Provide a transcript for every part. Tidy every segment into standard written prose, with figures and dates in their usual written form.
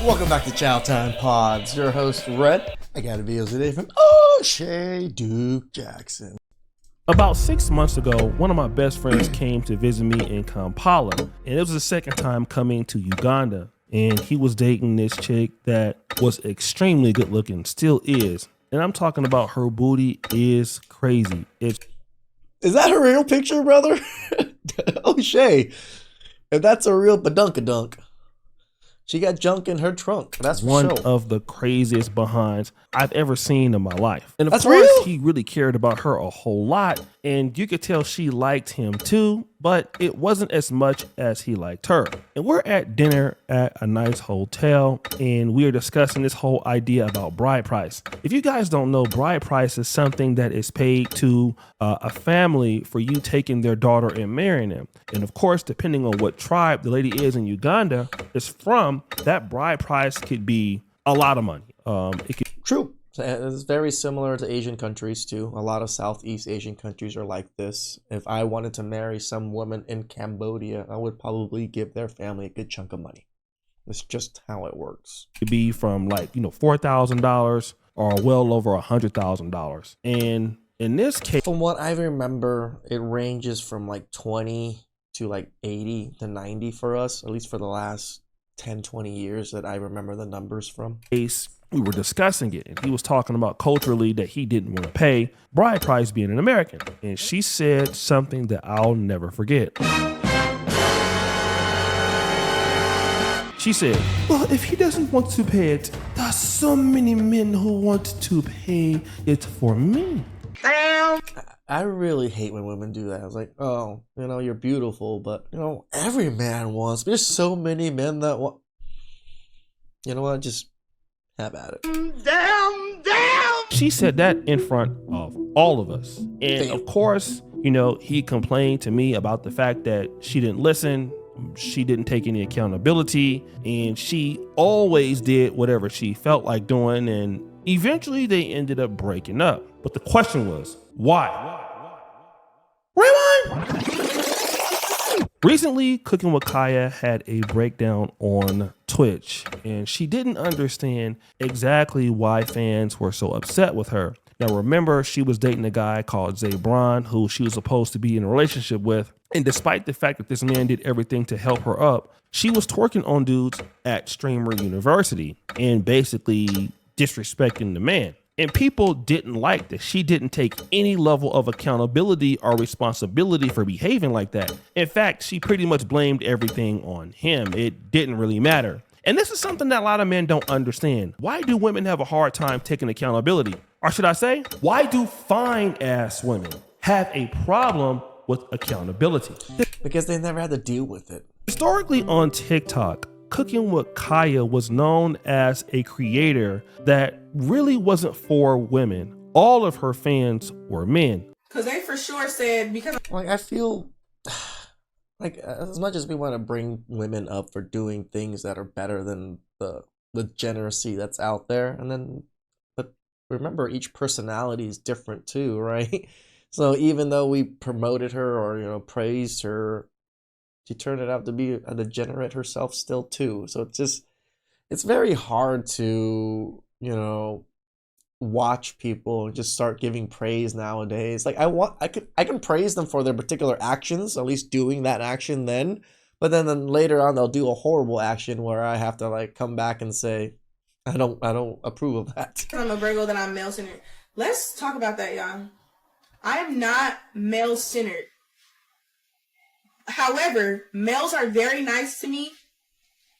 Welcome back to Chow Time Pods. Your host, Red. I got a video today from O'Shea Duke Jackson. About 6 months ago, one of my best friends came to visit me in Kampala, and it was the second time coming to Uganda. And he was dating this chick that was extremely good looking, still is. And I'm talking about her booty is crazy. Is that her real picture, brother? O'Shea. If that's a real badunkadunk. She got junk in her trunk. That's for one sure. of the craziest behinds I've ever seen in my life. And of That's course, real? he really cared about her a whole lot. And you could tell she liked him too, but it wasn't as much as he liked her. And we're at dinner at a nice hotel, and we are discussing this whole idea about bride price. If you guys don't know, bride price is something that is paid to a family for you taking their daughter and marrying them. And of course, depending on what tribe the lady is in Uganda is from, that bride price could be a lot of money. True. It's very similar to Asian countries too. A lot of Southeast Asian countries are like this. If I wanted to marry some woman in Cambodia, I would probably give their family a good chunk of money. It's just how it works. Could be from $4,000 or well over $100,000. And in this case, From what I remember, it ranges from like 20 to like 80 to 90 for us, at least for the last 10, 20 years that I remember the numbers from. we were discussing it, and he was talking about culturally that he didn't want to pay bride price being an American. And she said something that I'll never forget. She said, well, if he doesn't want to pay it, there's so many men who want to pay it for me. I really hate when women do that. I was like, oh, you're beautiful, but, every man wants. There's so many men that want. You know what? Just have at it. Damn! She said that in front of all of us. And of course, he complained to me about the fact that she didn't listen. She didn't take any accountability, and she always did whatever she felt like doing. And eventually they ended up breaking up. But the question was, why? Rewind! Recently, Cooking with Kya had a breakdown on Twitch, and she didn't understand exactly why fans were so upset with her. Now, remember, she was dating a guy called Zabron, who she was supposed to be in a relationship with. And despite the fact that this man did everything to help her up, she was twerking on dudes at Streamer University and basically disrespecting the man. And people didn't like that she didn't take any level of accountability or responsibility for behaving like that. In fact, she pretty much blamed everything on him. It didn't really matter. And this is something that a lot of men don't understand. Why do women have a hard time taking accountability? Or should I say, why do fine-ass women have a problem with accountability? Because they never had to deal with it. Historically on TikTok, Cooking with Kya was known as a creator that really wasn't for women. All of her fans were men. Because they for sure said, because Like, I feel like as much as we want to bring women up for doing things that are better than the degeneracy that's out there, but remember, each personality is different too, right? So even though we promoted her or praised her, she turned it out to be a degenerate herself still too. So it's very hard to watch people and just start giving praise nowadays. Like I can praise them for their particular actions, at least doing that action then. But then later on they'll do a horrible action where I have to come back and say, I don't approve of that. I'm a Virgo, that I'm male-centered. Let's talk about that, y'all. I am not male-centered. However, males are very nice to me,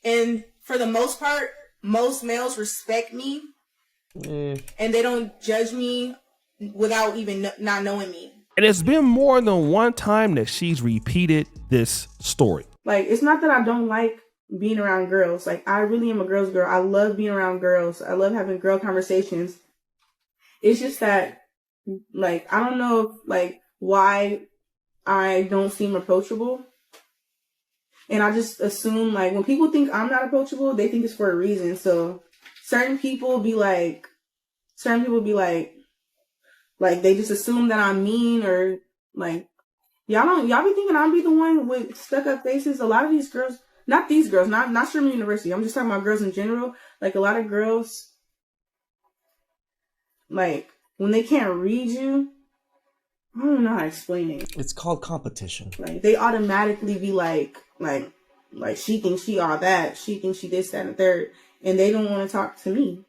and for the most part, most males respect me, and they don't judge me without even not knowing me. And it's been more than one time that she's repeated this story. Like, it's not that I don't like being around girls. Like, I really am a girl's girl. I love being around girls. I love having girl conversations. It's just that, I don't know, why I don't seem approachable. And I just assume, when people think I'm not approachable, they think it's for a reason. So certain people be like, they just assume that I'm mean, or y'all be thinking I'll be the one with stuck up faces. A lot of these girls, not these girls, not Sherman University. I'm just talking about girls in general. Like a lot of girls, like when they can't read you, I don't know how to explain it. It's called competition. Like they automatically be like she thinks she all that. She thinks she this, that, and the third, and they don't want to talk to me.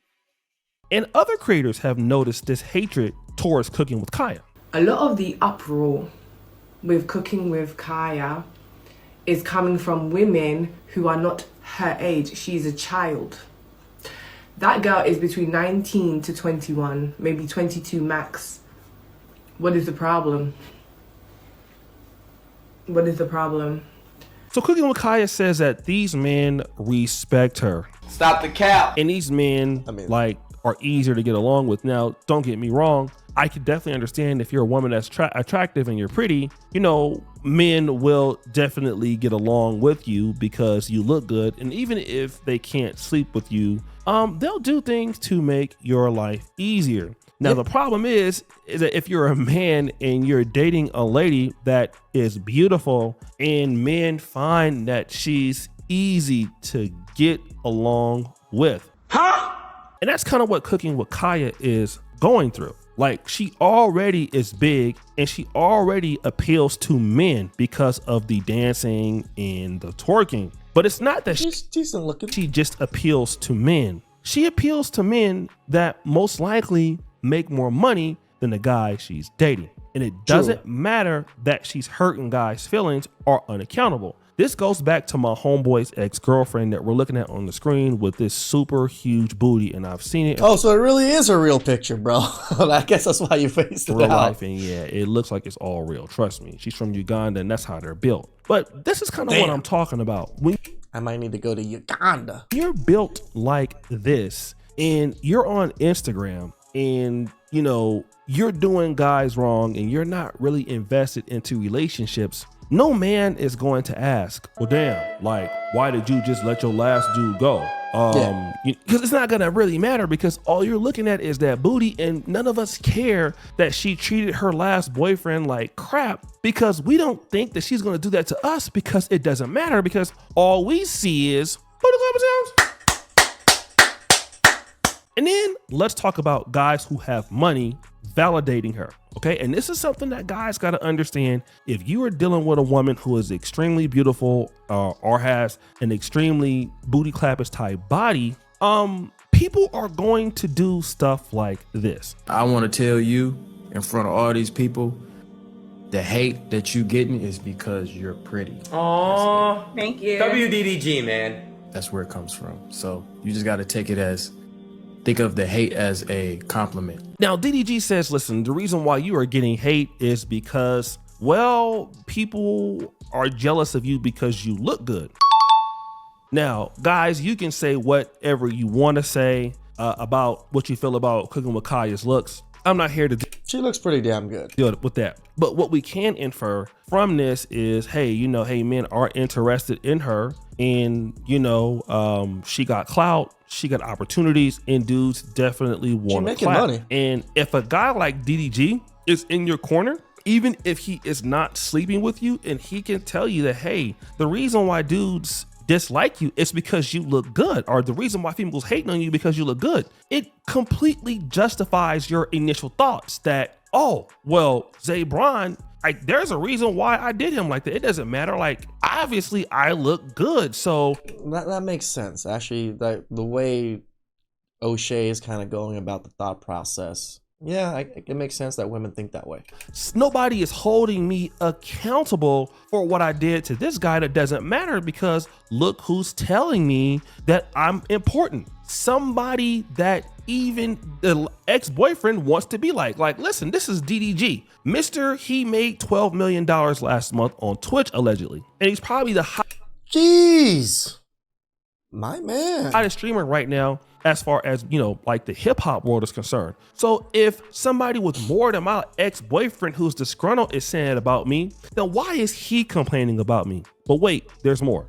And other creators have noticed this hatred towards Cooking with Kya. A lot of the uproar with Cooking with Kya is coming from women who are not her age. She's a child. That girl is between 19 to 21, maybe 22 max. What is the problem? What is the problem? So Cooking with Kya says that these men respect her. Stop the cap. And these men are easier to get along with. Now, don't get me wrong. I could definitely understand if you're a woman that's attractive and you're pretty, you know, men will definitely get along with you because you look good. And even if they can't sleep with you, they'll do things to make your life easier. Now, the problem is that if you're a man and you're dating a lady that is beautiful and men find that she's easy to get along with. And that's kind of what Cooking with Kya is going through. Like, she already is big and she already appeals to men because of the dancing and the twerking. But it's not that she's decent looking. She just appeals to men. She appeals to men that most likely make more money than the guy she's dating. And it doesn't matter that she's hurting guys' feelings or unaccountable. This goes back to my homeboy's ex-girlfriend that we're looking at on the screen with this super huge booty, and I've seen it. Oh, so it really is a real picture, bro. I guess that's why you faced it real out. life, and yeah, it looks like it's all real. Trust me. She's from Uganda, and that's how they're built. But this is kind of what I'm talking about. When I might need to go to Uganda. You're built like this, and you're on Instagram, and you know you're doing guys wrong, and you're not really invested into relationships. No man is going to ask, well, damn, like, why did you just let your last dude go? Because it's not going to really matter because all you're looking at is that booty, and none of us care that she treated her last boyfriend like crap because we don't think that she's going to do that to us because it doesn't matter because all we see is booty clapping sounds. And then let's talk about guys who have money validating her. Okay. And this is something that guys got to understand. If you are dealing with a woman who is extremely beautiful or has an extremely booty clappers type body, people are going to do stuff like this. I want to tell you in front of all these people, the hate that you getting is because you're pretty. Aww. Thank you. WDDG, man. That's where it comes from. So you just got to take it as, think of the hate as a compliment. Now, DDG says, listen, the reason why you are getting hate is because, well, people are jealous of you because you look good. Now, guys, you can say whatever you want to say about what you feel about Cooking with Kya's looks. I'm not here to She looks pretty damn good. deal with that. But what we can infer from this is, hey, you know, hey, men are interested in her and, you know, she got clout. She got opportunities and dudes definitely want to clap. Money. And if a guy like DDG is in your corner, even if he is not sleeping with you and he can tell you that, hey, the reason why dudes dislike you is because you look good, or the reason why females hating on you because you look good, it completely justifies your initial thoughts that, oh, well, Zabron, there's a reason why I did him like that. It doesn't matter. Like, obviously I look good. So that makes sense. Actually, the way O'Shea is kind of going about the thought process. Yeah, it makes sense that women think that way. Nobody is holding me accountable for what I did to this guy. That doesn't matter because look who's telling me that I'm important. Somebody that even the ex-boyfriend wants to be like, listen, this is DDG. He made $12 million last month on Twitch, allegedly. And he's probably the Jeez, my man. hottest streamer right now as far as, you know, like the hip hop world is concerned. So if somebody with more than my ex-boyfriend who's disgruntled is saying it about me, then why is he complaining about me? But wait, there's more.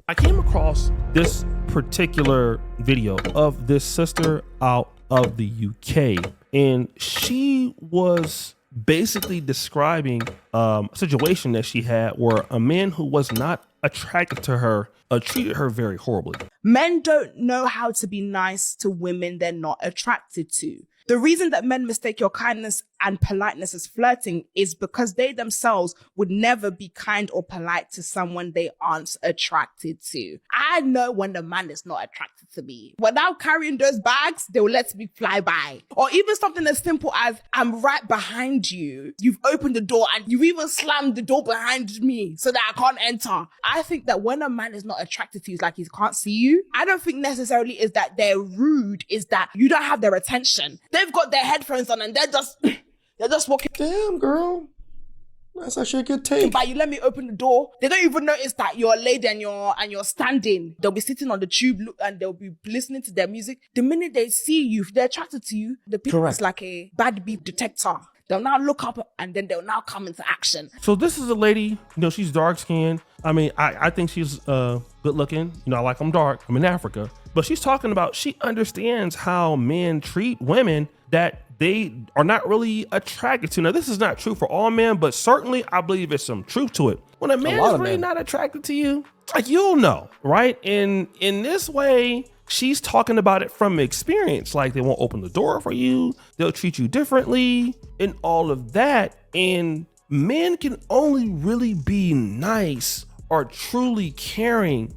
I came across this particular video of this sister out of the UK, and she was basically describing a situation that she had where a man who was not attracted to her treated her very horribly. Men don't know how to be nice to women they're not attracted to. The reason that men mistake your kindness and politeness as flirting is because they themselves would never be kind or polite to someone they aren't attracted to. I know when the man is not attracted to me. Without carrying those bags, they will let me fly by. Or even something as simple as, I'm right behind you. You've opened the door and you've even slammed the door behind me so that I can't enter. I think that when a man is not attracted to you, it's like he can't see you. I don't think necessarily is that they're rude, is that you don't have their attention. They've got their headphones on and they're just walking. Damn, girl. That's actually a good take. But you let me open the door. They don't even notice that you're a lady and you're standing. They'll be sitting on the tube and they'll be listening to their music. The minute they see you, if they're attracted to you, the people is like a bad beat detector. They'll now look up and then they'll now come into action. So this is a lady, you know, she's dark skinned. I mean, I think she's good looking. You know, I like them dark. I'm in Africa. But she's talking about, she understands how men treat women that they are not really attracted to. Now, this is not true for all men, but certainly I believe there's some truth to it. When a man is really not attracted to you, like, you'll know, right? And in this way, she's talking about it from experience. Like, they won't open the door for you. They'll treat you differently and all of that. And men can only really be nice or truly caring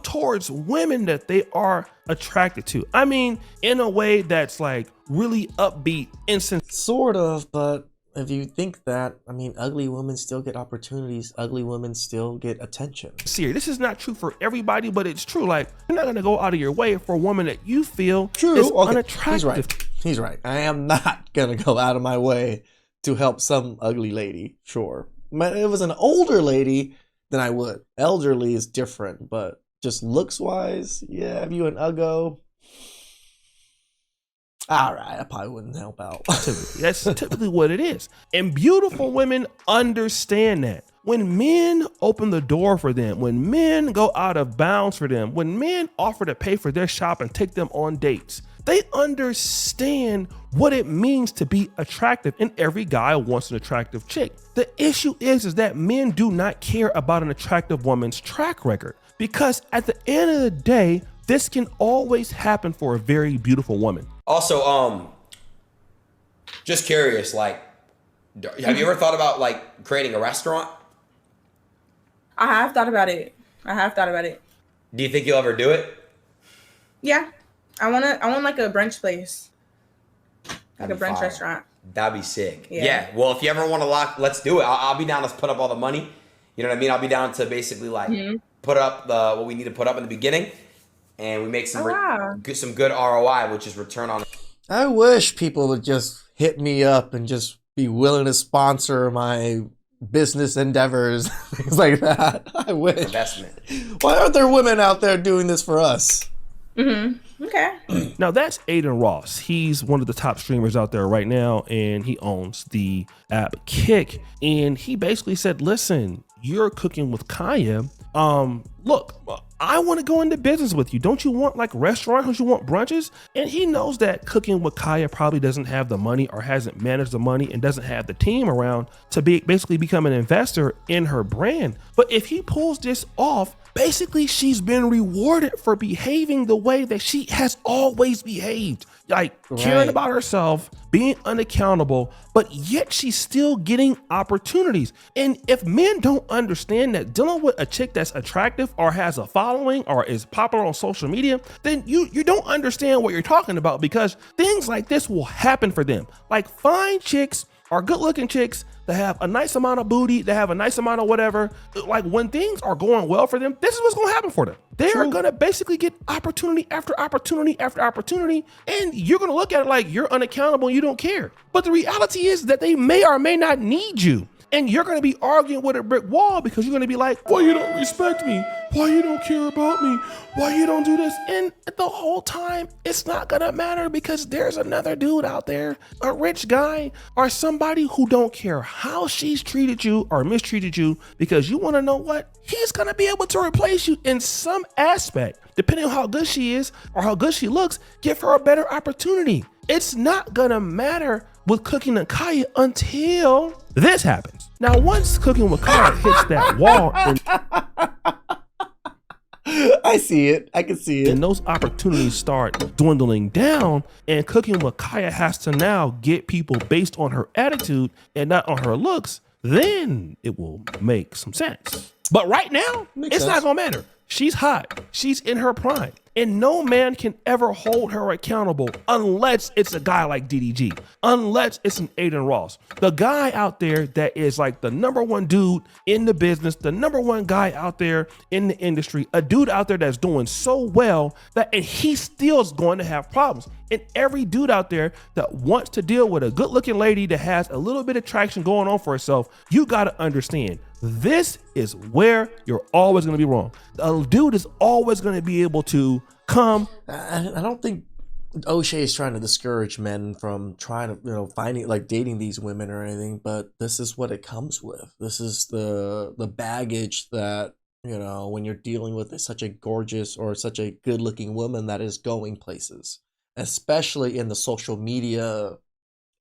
towards women that they are attracted to. I mean, in a way that's like really upbeat, instant. Sort of, but if you think that, I mean, ugly women still get opportunities. Ugly women still get attention. Serious. This is not true for everybody, but it's true. Like, you're not gonna go out of your way for a woman that you feel is unattractive. He's right. I am not gonna go out of my way to help some ugly lady. Sure. But if it was an older lady, then I would. Elderly is different, but just looks wise, yeah, if you an uggo, all right, I probably wouldn't help out. That's typically what it is. And beautiful women understand that. When men open the door for them, when men go out of bounds for them, when men offer to pay for their shop and take them on dates, they understand what it means to be attractive, and every guy wants an attractive chick. The issue is that men do not care about an attractive woman's track record, because at the end of the day, this can always happen for a very beautiful woman. Also, just curious, like, have you ever thought about like creating a restaurant? I have thought about it. Do you think you'll ever do it? Yeah. I want like a brunch place. Like a brunch restaurant. That'd be sick. Yeah. Well, if you ever want to let's do it. I'll be down to put up all the money. You know what I mean? I'll be down to basically like put up what we need to put up in the beginning, and we make some some good ROI, which is return on. I wish people would just hit me up and just be willing to sponsor my business endeavors, things like that. I wish. Investment. Why aren't there women out there doing this for us? Okay. Now that's Aiden Ross. He's one of the top streamers out there right now, and he owns the app Kick. And he basically said, listen, you're cooking with Kaya. Look, I want to go into business with you. Don't you want like restaurants? Don't you want brunches? And he knows that Cooking with Kaya probably doesn't have the money or hasn't managed the money and doesn't have the team around to basically become an investor in her brand. But if he pulls this off, basically she's been rewarded for behaving the way that she has always behaved. Like caring about herself, being unaccountable, but yet she's still getting opportunities. And if men don't understand that dealing with a chick that's attractive or has a following or is popular on social media, then you don't understand what you're talking about, because things like this will happen for them. Like fine chicks or good looking chicks that have a nice amount of booty, that have a nice amount of whatever, like when things are going well for them, this is what's gonna happen for them. They are gonna basically get opportunity after opportunity after opportunity, and you're gonna look at it like you're unaccountable and you don't care. But the reality is that they may or may not need you. And you're going to be arguing with a brick wall because you're going to be like, why you don't respect me? Why you don't care about me? Why you don't do this? And the whole time, it's not going to matter, because there's another dude out there, a rich guy or somebody who don't care how she's treated you or mistreated you, because you want to know what? He's going to be able to replace you in some aspect. Depending on how good she is or how good she looks, give her a better opportunity. It's not going to matter with Cooking with Kya until this happens. Now, once Cooking with Kya hits that wall and I see it. I can see it. And those opportunities start dwindling down, and Cooking with Kya has to now get people based on her attitude and not on her looks, then it will make some sense. But right now, it's not gonna matter. She's hot. She's in her prime. And no man can ever hold her accountable unless it's a guy like DDG, unless it's an Aiden Ross. The guy out there that is like the number one dude in the business, the number one guy out there in the industry, a dude out there that's doing so well that, and he still is going to have problems. And every dude out there that wants to deal with a good looking lady that has a little bit of traction going on for herself, you got to understand, this is where you're always going to be wrong. A dude is always going to be able to come. I don't think O'Shea is trying to discourage men from trying to, finding, like, dating these women or anything, but this is what it comes with. This is the baggage that, when you're dealing with such a gorgeous or such a good looking woman that is going places, especially in the social media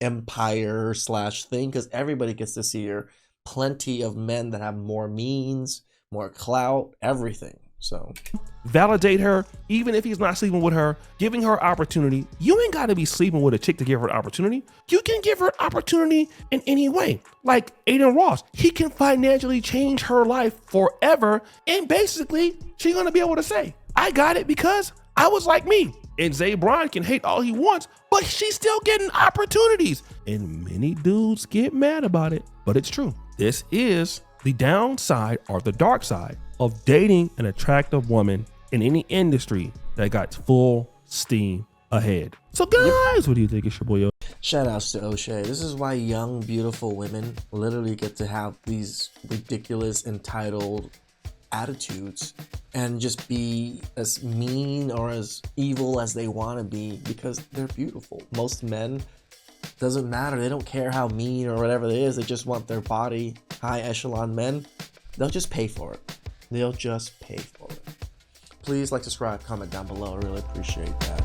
empire / thing, because everybody gets to see her. Plenty of men that have more means, more clout, everything. So validate her, even if he's not sleeping with her, giving her opportunity. You ain't got to be sleeping with a chick to give her an opportunity. You can give her an opportunity in any way. Like Aiden Ross, he can financially change her life forever, and basically she's gonna be able to say, I got it because I was like me. And Zay Bryan can hate all he wants, but she's still getting opportunities. And many dudes get mad about it, but it's true. This is the downside or the dark side of dating an attractive woman in any industry that got full steam ahead. So guys, what do you think? It's your boy. Shout outs to O'Shea. This is why young, beautiful women literally get to have these ridiculous, entitled attitudes and just be as mean or as evil as they want to be because they're beautiful. Most men, doesn't matter, they don't care how mean or whatever it is, they just want their body. High echelon men, they'll just pay for it. They'll just pay for it. Please like, subscribe, comment down below. I really appreciate that.